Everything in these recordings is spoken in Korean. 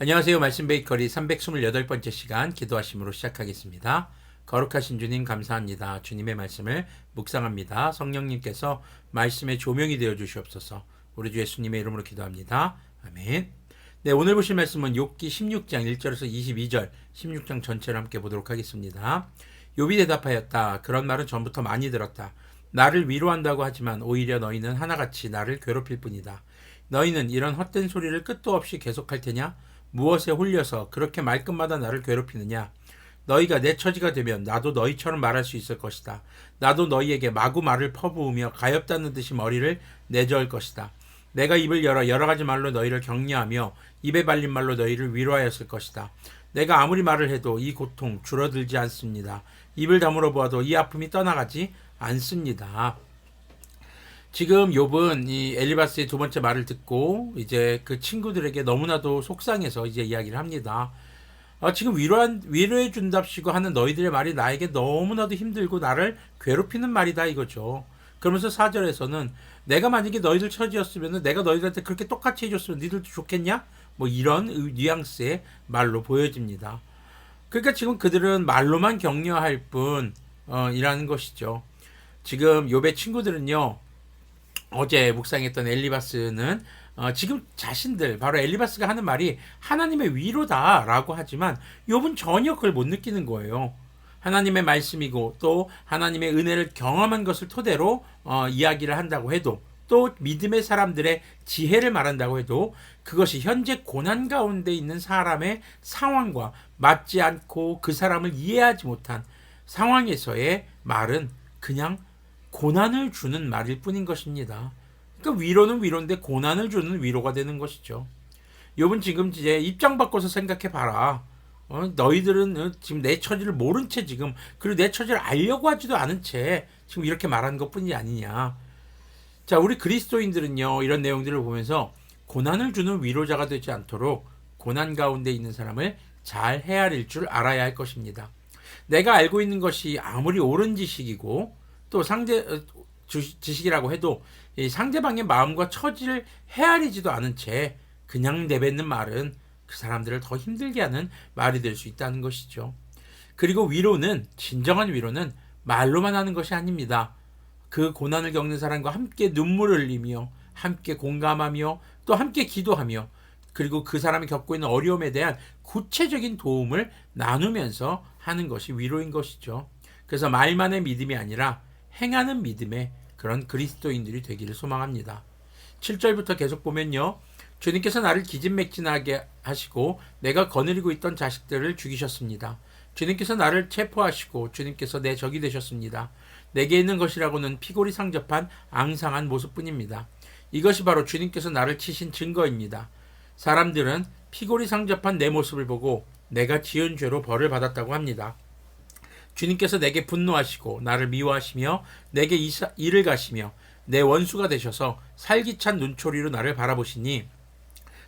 안녕하세요. 말씀 베이커리 328번째 시간 기도하심으로 시작하겠습니다. 거룩하신 주님 감사합니다. 주님의 말씀을 묵상합니다. 성령님께서 말씀의 조명이 되어 주시옵소서. 우리 주 예수님의 이름으로 기도합니다. 아멘. 네, 오늘 보실 말씀은 욥기 16장 1절에서 22절 16장 전체를 함께 보도록 하겠습니다. 욥이 대답하였다. 그런 말은 전부터 많이 들었다. 나를 위로한다고 하지만 오히려 너희는 하나같이 나를 괴롭힐 뿐이다. 너희는 이런 헛된 소리를 끝도 없이 계속할 테냐? 무엇에 홀려서 그렇게 말끝마다 나를 괴롭히느냐? 너희가 내 처지가 되면 나도 너희처럼 말할 수 있을 것이다. 나도 너희에게 마구 말을 퍼부으며 가엾다는 듯이 머리를 내저을 것이다. 내가 입을 열어 여러 가지 말로 너희를 격려하며 입에 발린 말로 너희를 위로하였을 것이다. 내가 아무리 말을 해도 이 고통 줄어들지 않습니다. 입을 다물어 보아도 이 아픔이 떠나가지 않습니다. 지금 욥은 이 엘리바스의 두 번째 말을 듣고 이제 그 친구들에게 너무나도 속상해서 이제 이야기를 합니다. 지금 위로해 준답시고 하는 너희들의 말이 나에게 너무나도 힘들고 나를 괴롭히는 말이다 이거죠. 그러면서 4절에서는 내가 만약에 너희들 처지였으면 내가 너희들한테 그렇게 똑같이 해줬으면 니들도 좋겠냐? 뭐 이런 뉘앙스의 말로 보여집니다. 그러니까 지금 그들은 말로만 격려할 뿐이라는 것이죠. 지금 욥의 친구들은요. 어제 묵상했던 엘리바스는 지금 자신들 바로 엘리바스가 하는 말이 하나님의 위로다라고 하지만 욥은 전혀 그걸 못 느끼는 거예요. 하나님의 말씀이고 또 하나님의 은혜를 경험한 것을 토대로 이야기를 한다고 해도 또 믿음의 사람들의 지혜를 말한다고 해도 그것이 현재 고난 가운데 있는 사람의 상황과 맞지 않고 그 사람을 이해하지 못한 상황에서의 말은 그냥 고난을 주는 말일 뿐인 것입니다. 그러니까 위로는 위로인데 고난을 주는 위로가 되는 것이죠. 욥은 지금 이제 입장 바꿔서 생각해 봐라. 너희들은 지금 내 처지를 모른 채 지금 그리고 내 처지를 알려고 하지도 않은 채 지금 이렇게 말하는 것뿐이 아니냐. 자, 우리 그리스도인들은요 이런 내용들을 보면서 고난을 주는 위로자가 되지 않도록 고난 가운데 있는 사람을 잘 헤아릴 줄 알아야 할 것입니다. 내가 알고 있는 것이 아무리 옳은 지식이고 또 지식이라고 해도 이 상대방의 마음과 처지를 헤아리지도 않은 채 그냥 내뱉는 말은 그 사람들을 더 힘들게 하는 말이 될 수 있다는 것이죠. 그리고 위로는 진정한 위로는 말로만 하는 것이 아닙니다. 그 고난을 겪는 사람과 함께 눈물을 흘리며 함께 공감하며 또 함께 기도하며 그리고 그 사람이 겪고 있는 어려움에 대한 구체적인 도움을 나누면서 하는 것이 위로인 것이죠. 그래서 말만의 믿음이 아니라 행하는 믿음의 그런 그리스도인들이 되기를 소망합니다. 7절부터 계속 보면요. 주님께서 나를 기진맥진하게 하시고 내가 거느리고 있던 자식들을 죽이셨습니다. 주님께서 나를 체포하시고 주님께서 내 적이 되셨습니다. 내게 있는 것이라고는 피골이 상접한 앙상한 모습뿐입니다. 이것이 바로 주님께서 나를 치신 증거입니다. 사람들은 피골이 상접한 내 모습을 보고 내가 지은 죄로 벌을 받았다고 합니다. 주님께서 내게 분노하시고 나를 미워하시며 내게 일을 가시며 내 원수가 되셔서 살기찬 눈초리로 나를 바라보시니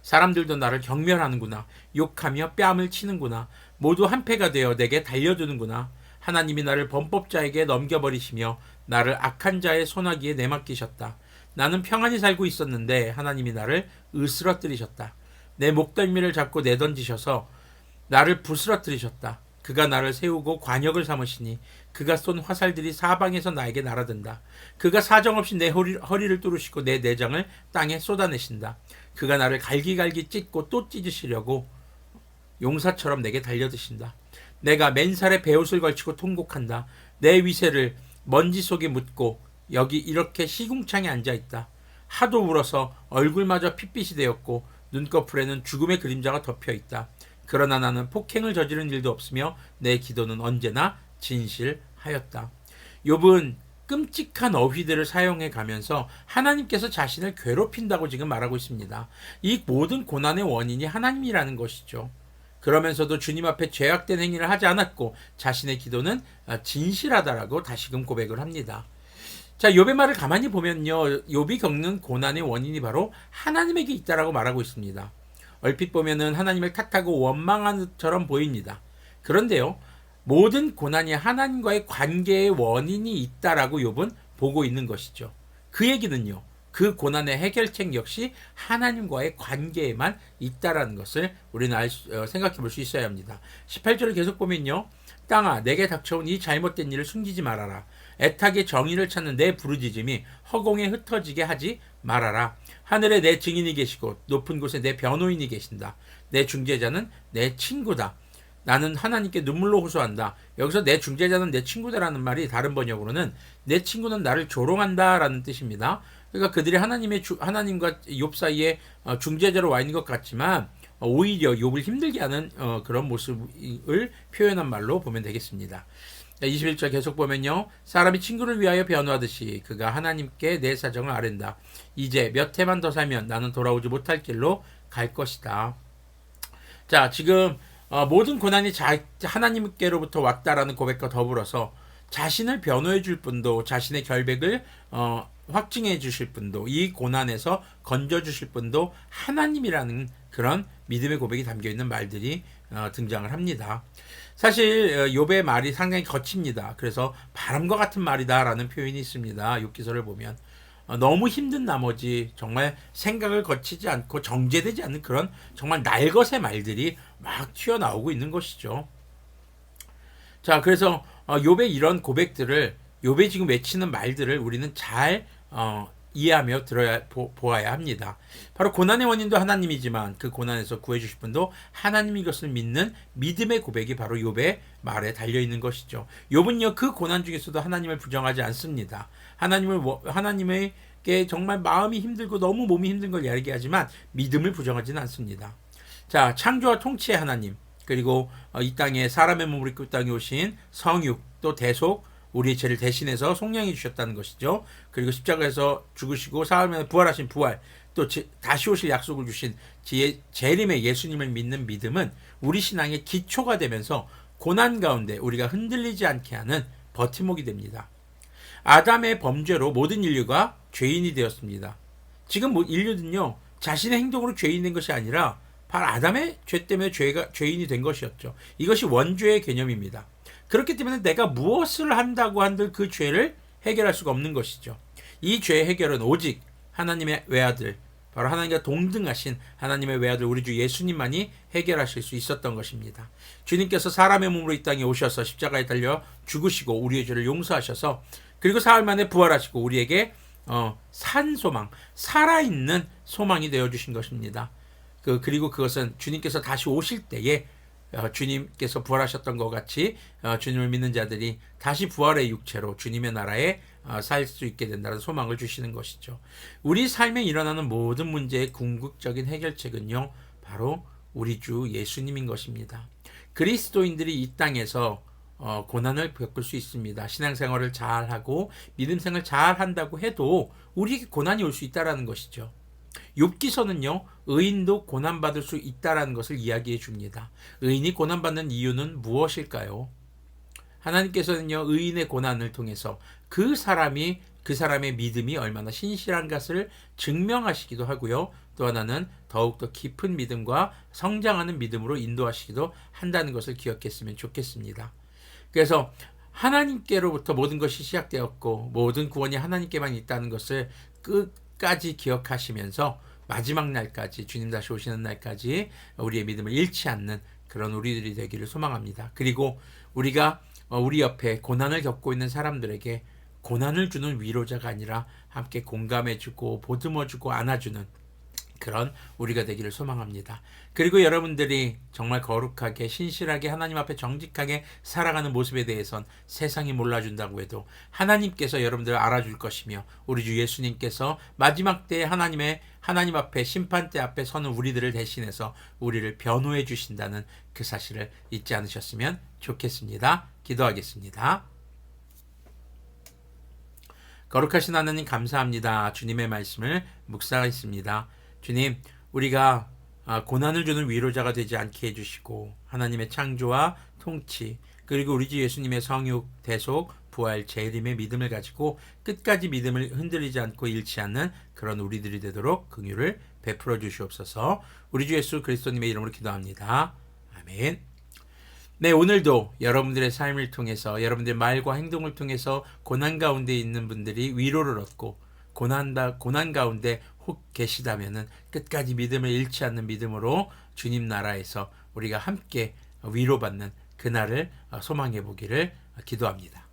사람들도 나를 경멸하는구나. 욕하며 뺨을 치는구나. 모두 한패가 되어 내게 달려드는구나. 하나님이 나를 범법자에게 넘겨버리시며 나를 악한 자의 손아귀에 내맡기셨다. 나는 평안히 살고 있었는데 하나님이 나를 으스러뜨리셨다. 내 목덜미를 잡고 내던지셔서 나를 부스러뜨리셨다. 그가 나를 세우고 관역을 삼으시니 그가 쏜 화살들이 사방에서 나에게 날아든다. 그가 사정없이 내 허리를 뚫으시고 내 내장을 땅에 쏟아내신다. 그가 나를 갈기갈기 찢고 또 찢으시려고 용사처럼 내게 달려드신다. 내가 맨살에 베옷을 걸치고 통곡한다. 내 위세를 먼지 속에 묻고 여기 이렇게 시궁창에 앉아있다. 하도 울어서 얼굴마저 핏빛이 되었고 눈꺼풀에는 죽음의 그림자가 덮여있다. 그러나 나는 폭행을 저지른 일도 없으며 내 기도는 언제나 진실하였다. 욥은 끔찍한 어휘들을 사용해 가면서 하나님께서 자신을 괴롭힌다고 지금 말하고 있습니다. 이 모든 고난의 원인이 하나님이라는 것이죠. 그러면서도 주님 앞에 죄악된 행위를 하지 않았고 자신의 기도는 진실하다라고 다시금 고백을 합니다. 자, 욥의 말을 가만히 보면요. 욥이 겪는 고난의 원인이 바로 하나님에게 있다라고 말하고 있습니다. 얼핏 보면은 하나님을 탓하고 원망하는 것처럼 보입니다. 그런데요. 모든 고난이 하나님과의 관계의 원인이 있다라고 욥은 보고 있는 것이죠. 그 얘기는요. 그 고난의 해결책 역시 하나님과의 관계에만 있다라는 것을 우리는 생각해 볼 수 있어야 합니다. 18절을 계속 보면요. 땅아 내게 닥쳐온 이 잘못된 일을 숨기지 말아라. 애타게 정의를 찾는 내 부르짖음이 허공에 흩어지게 하지 말아라. 하늘에 내 증인이 계시고 높은 곳에 내 변호인이 계신다. 내 중재자는 내 친구다. 나는 하나님께 눈물로 호소한다. 여기서 내 중재자는 내 친구다라는 말이 다른 번역으로는 내 친구는 나를 조롱한다라는 뜻입니다. 그러니까 그들이 하나님과 욥 사이에 중재자로 와 있는 것 같지만 오히려 욥을 힘들게 하는 그런 모습을 표현한 말로 보면 되겠습니다. 21절 계속 보면요. 사람이 친구를 위하여 변호하듯이 그가 하나님께 내 사정을 아랜다. 이제 몇 해만 더 살면 나는 돌아오지 못할 길로 갈 것이다. 자, 지금 모든 고난이 하나님께로부터 왔다라는 고백과 더불어서 자신을 변호해 줄 분도 자신의 결백을 확증해 주실 분도 이 고난에서 건져 주실 분도 하나님이라는 그런 믿음의 고백이 담겨있는 말들이 등장을 합니다. 사실 욥의 말이 상당히 거칩니다. 그래서 바람과 같은 말이다라는 표현이 있습니다. 욥기서를 보면 너무 힘든 나머지 정말 생각을 거치지 않고 정제되지 않는 그런 정말 날것의 말들이 막 튀어나오고 있는 것이죠. 자, 그래서 욥의 이런 고백들을 욥이 지금 외치는 말들을 우리는 잘 이해하며 보아야 합니다. 바로 고난의 원인도 하나님이지만 그 고난에서 구해주실 분도 하나님인 것을 믿는 믿음의 고백이 바로 욥의 말에 달려있는 것이죠. 욥은요 그 고난 중에서도 하나님을 부정하지 않습니다. 하나님에게 정말 마음이 힘들고 너무 몸이 힘든 걸 이야기하지만 믿음을 부정하지는 않습니다. 자, 창조와 통치의 하나님, 그리고 이 땅에 사람의 몸을 입고 땅에 오신 성육 또 대속, 우리의 죄를 대신해서 속량해 주셨다는 것이죠. 그리고 십자가에서 죽으시고 사흘 만에 부활하신 부활, 또 다시 오실 약속을 주신 재림의 예수님을 믿는 믿음은 우리 신앙의 기초가 되면서 고난 가운데 우리가 흔들리지 않게 하는 버팀목이 됩니다. 아담의 범죄로 모든 인류가 죄인이 되었습니다. 지금 인류는요 자신의 행동으로 죄인이 된 것이 아니라 바로 아담의 죄 때문에 죄인이 된 것이었죠. 이것이 원죄의 개념입니다. 그렇기 때문에 내가 무엇을 한다고 한들 그 죄를 해결할 수가 없는 것이죠. 이 죄의 해결은 오직 하나님의 외아들, 바로 하나님과 동등하신 하나님의 외아들 우리 주 예수님만이 해결하실 수 있었던 것입니다. 주님께서 사람의 몸으로 이 땅에 오셔서 십자가에 달려 죽으시고 우리의 죄를 용서하셔서 그리고 사흘 만에 부활하시고 우리에게 산 소망, 살아있는 소망이 되어주신 것입니다. 그리고 그것은 주님께서 다시 오실 때에 주님께서 부활하셨던 것 같이 주님을 믿는 자들이 다시 부활의 육체로 주님의 나라에 살 수 있게 된다는 소망을 주시는 것이죠. 우리 삶에 일어나는 모든 문제의 궁극적인 해결책은요 바로 우리 주 예수님인 것입니다. 그리스도인들이 이 땅에서 고난을 겪을 수 있습니다. 신앙생활을 잘하고 믿음생활을 잘한다고 해도 우리에게 고난이 올 수 있다는 것이죠. 욥기서는요 의인도 고난받을 수 있다는 것을 이야기해 줍니다. 의인이 고난받는 이유는 무엇일까요? 하나님께서는요 의인의 고난을 통해서 그 사람의 믿음이 얼마나 신실한 것을 증명하시기도 하고요. 또 하나는 더욱더 깊은 믿음과 성장하는 믿음으로 인도하시기도 한다는 것을 기억했으면 좋겠습니다. 그래서 하나님께로부터 모든 것이 시작되었고 모든 구원이 하나님께만 있다는 것을 끝까지 기억하시면서 마지막 날까지 주님 다시 오시는 날까지 우리의 믿음을 잃지 않는 그런 우리들이 되기를 소망합니다. 그리고 우리가 우리 옆에 고난을 겪고 있는 사람들에게 고난을 주는 위로자가 아니라 함께 공감해주고 보듬어주고 안아주는 그런 우리가 되기를 소망합니다. 그리고 여러분들이 정말 거룩하게 신실하게 하나님 앞에 정직하게 살아가는 모습에 대해선 세상이 몰라준다고 해도 하나님께서 여러분들을 알아줄 것이며 우리 주 예수님께서 마지막 때에 하나님 앞에 심판대 앞에 서는 우리들을 대신해서 우리를 변호해 주신다는 그 사실을 잊지 않으셨으면 좋겠습니다. 기도하겠습니다. 거룩하신 하나님 감사합니다. 주님의 말씀을 묵상했습니다. 주님, 우리가 고난을 주는 위로자가 되지 않게 해주시고 하나님의 창조와 통치 그리고 우리 주 예수님의 성육, 대속, 부활, 재림의 믿음을 가지고 끝까지 믿음을 흔들리지 않고 잃지 않는 그런 우리들이 되도록 긍휼을 베풀어 주시옵소서. 우리 주 예수 그리스도님의 이름으로 기도합니다. 아멘. 네, 오늘도 여러분들의 삶을 통해서 여러분들의 말과 행동을 통해서 고난 가운데 있는 분들이 위로를 얻고 고난 가운데 혹 계시다면은 끝까지 믿음을 잃지 않는 믿음으로 주님 나라에서 우리가 함께 위로받는 그날을 소망해 보기를 기도합니다.